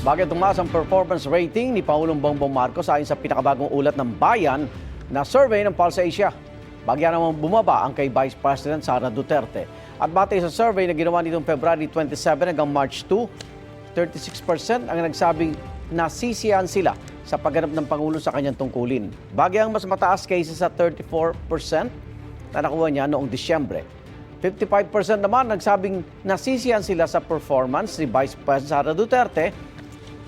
Bakit tumaas ang performance rating ni Pangulong Bongbong Marcos ayon sa pinakabagong ulat ng Bayan na survey ng Pulse Asia? Bagya namang bumaba ang kay Vice President Sara Duterte. At batay sa survey na ginawa nitong February 27 hanggang March 2, 36% ang nagsabing nasisiyahan sila sa pagganap ng Pangulo sa kanyang tungkulin. Bagyang mas mataas kaysa sa 34% na nakuha niya noong Disyembre. 55% naman nagsabing nasisiyahan sila sa performance ni Vice President Sara Duterte,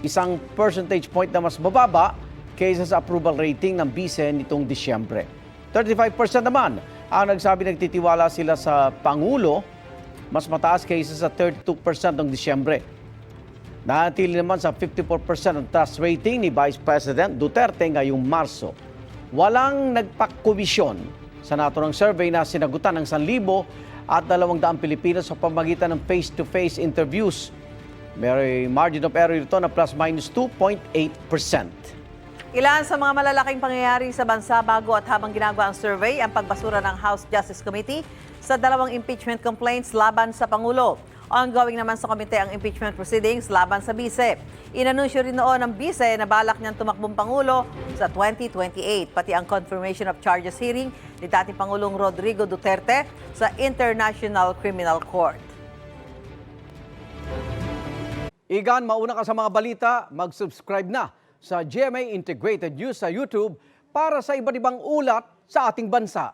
isang percentage point na mas mababa kaysa sa approval rating ng bise nitong Disyembre. 35% naman ang nagsabi nagtitiwala sila sa Pangulo, mas mataas kaysa sa 32% noong Disyembre. Nanatili naman sa 54% ang trust rating ni Vice President Duterte ngayong Marso. Walang nagpakomisyon sa naturang survey na sinagutan ng 1,000 at 200 Pilipino sa pamagitan ng face-to-face interviews. May margin of error ito na plus-minus 2.8%. Ilan sa mga malalaking pangyayari sa bansa bago at habang ginagawa ang survey ang pagbasura ng House Justice Committee sa 2 impeachment complaints laban sa Pangulo. Ongoing naman sa komite ang impeachment proceedings laban sa bise. Inanunsyo rin noon ng bise na balak niyang tumakbong Pangulo sa 2028, pati ang confirmation of charges hearing ni dating Pangulong Rodrigo Duterte sa International Criminal Court. Igan, mauna ka sa mga balita, mag-subscribe na sa GMA Integrated News sa YouTube para sa iba't ibang ulat sa ating bansa.